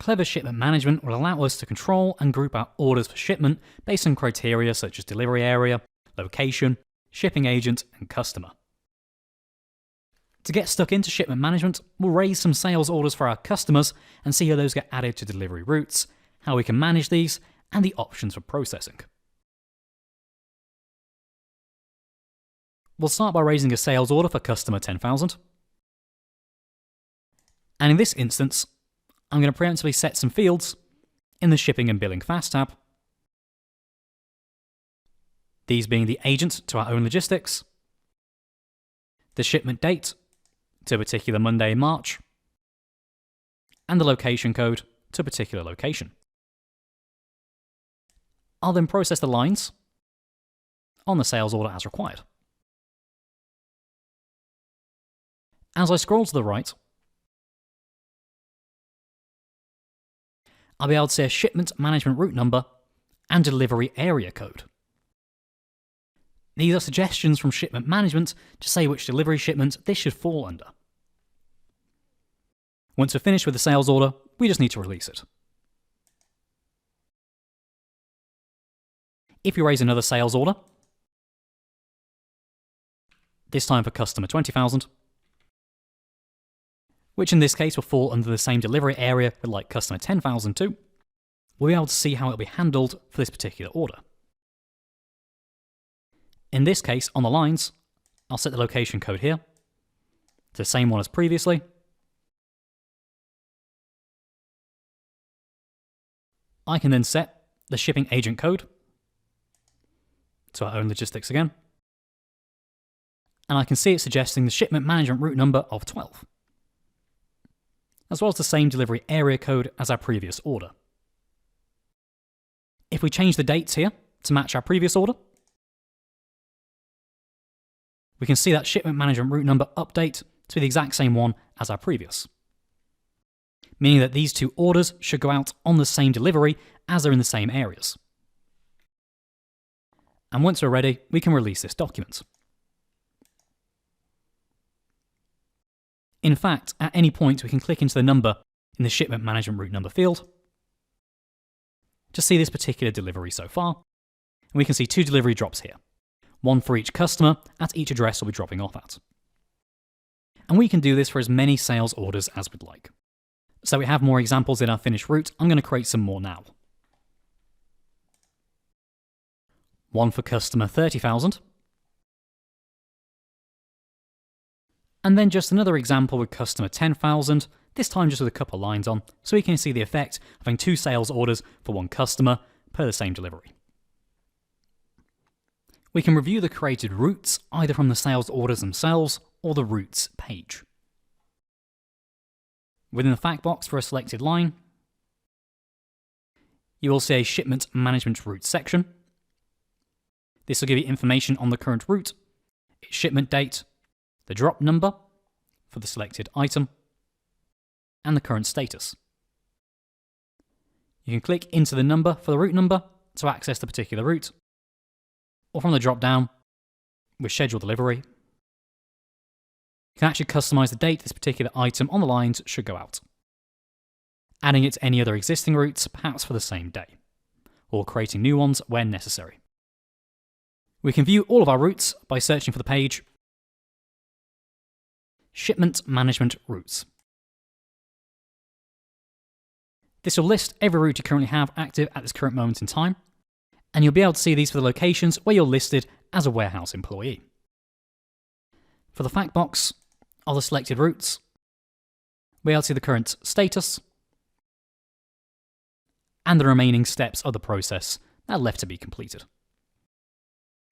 Clever Shipment Management will allow us to control and group our orders for shipment based on criteria such as delivery area, location, shipping agent, and customer. To get stuck into shipment management, we'll raise some sales orders for our customers and see how those get added to delivery routes, how we can manage these, and the options for processing. We'll start by raising a sales order for customer 10,000. And in this instance, I'm going to preemptively set some fields in the Shipping and Billing Fast tab. These being the agent to our own logistics, the shipment date to a particular Monday in March, and the location code to a particular location. I'll then process the lines on the sales order as required. As I scroll to the right, I'll be able to see a shipment management route number and delivery area code. These are suggestions from shipment management to say which delivery shipment this should fall under. Once we're finished with the sales order, we just need to release it. If you raise another sales order, this time for customer 20,000, which in this case will fall under the same delivery area with like customer 10,000 too, we'll be able to see how it will be handled for this particular order. In this case, on the lines, I'll set the location code here to the same one as previously. I can then set the shipping agent code to our own logistics again. And I can see it suggesting the shipment management route number of 12, as well as the same delivery area code as our previous order. If we change the dates here to match our previous order, we can see that shipment management route number update to be the exact same one as our previous, meaning that these two orders should go out on the same delivery as they're in the same areas. And once we're ready, we can release this document. In fact, at any point we can click into the number in the shipment management route number field to see this particular delivery so far. And we can see 2 delivery drops here, one for each customer at each address we'll be dropping off at. And we can do this for as many sales orders as we'd like. So we have more examples in our finished route. I'm going to create some more now. One for customer 30,000. And then just another example with customer 10,000, this time just with a couple lines on, so we can see the effect of having 2 sales orders for one customer per the same delivery. We can review the created routes either from the sales orders themselves or the routes page. Within the fact box for a selected line, you will see a shipment management route section. This will give you information on the current route, its shipment date, the drop number for the selected item, and the current status. You can click into the number for the route number to access the particular route, or from the drop down with scheduled delivery. You can actually customize the date this particular item on the lines should go out, adding it to any other existing routes, perhaps for the same day, or creating new ones when necessary. We can view all of our routes by searching for the page Shipment Management Routes. This will list every route you currently have active at this current moment in time, and you'll be able to see these for the locations where you're listed as a warehouse employee. For the fact box of the selected routes, we'll be able to see the current status and the remaining steps of the process that are left to be completed.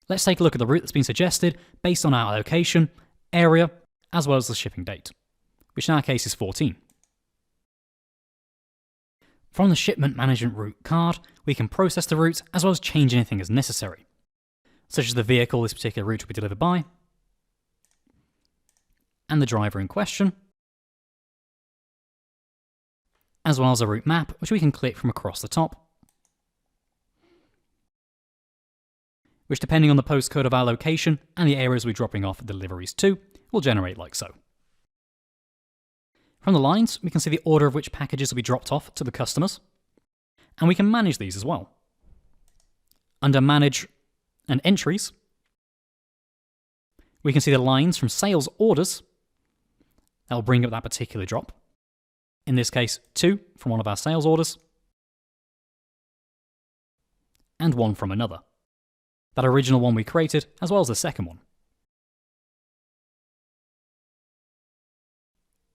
Let's take a look at the route that's been suggested based on our location, area, as well as the shipping date, which in our case is 14. From the Shipment Management Route card, we can process the route as well as change anything as necessary, such as the vehicle this particular route will be delivered by, and the driver in question, as well as a route map, which we can click from across the top, which depending on the postcode of our location and the areas we're dropping off deliveries to, will generate like so. From the lines, we can see the order of which packages will be dropped off to the customers, and we can manage these as well. Under Manage and Entries, we can see the lines from sales orders that will bring up that particular drop. In this case, 2 from one of our sales orders, and 1 from another. That original one we created, as well as the second one.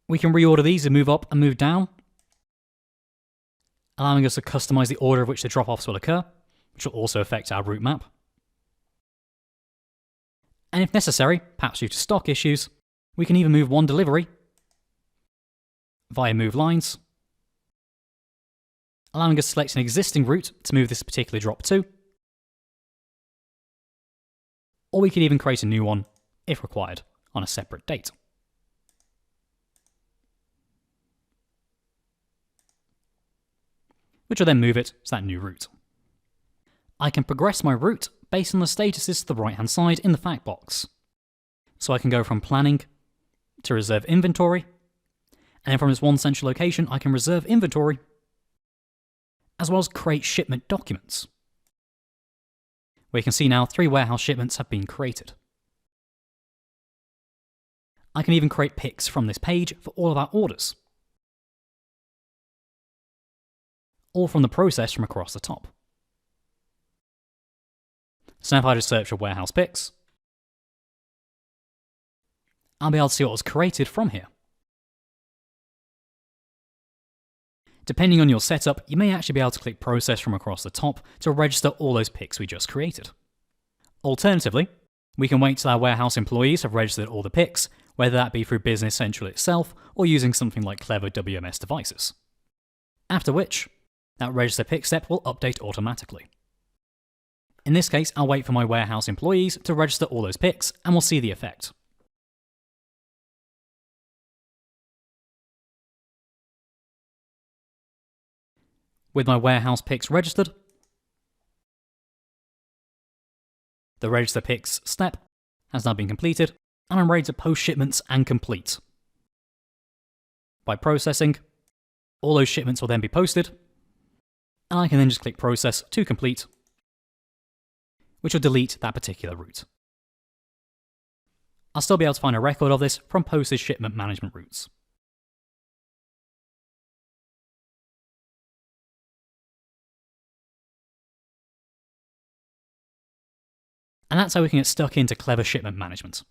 We can reorder these and move up and move down, allowing us to customize the order of which the drop-offs will occur, which will also affect our route map. And if necessary, perhaps due to stock issues, we can even move one delivery via Move Lines, allowing us to select an existing route to move this particular drop to, or we could even create a new one, if required, on a separate date. Which will then move it to that new route. I can progress my route based on the statuses to the right-hand side in the fact box. So I can go from planning to reserve inventory, and then from this one central location I can reserve inventory, as well as create shipment documents. Where you can see now 3 warehouse shipments have been created. I can even create picks from this page for all of our orders, or from the process from across the top. So now if I just search for warehouse picks, I'll be able to see what was created from here. Depending on your setup, you may actually be able to click process from across the top to register all those picks we just created. Alternatively, we can wait till our warehouse employees have registered all the picks, whether that be through Business Central itself or using something like Clever WMS devices. After which, that register pick step will update automatically. In this case, I'll wait for my warehouse employees to register all those picks and we'll see the effect. With my warehouse picks registered, the register picks step has now been completed, and I'm ready to post shipments and complete. By processing, all those shipments will then be posted, and I can then just click process to complete, which will delete that particular route. I'll still be able to find a record of this from posted shipment management routes. And that's how we can get stuck into Clever Shipment Management.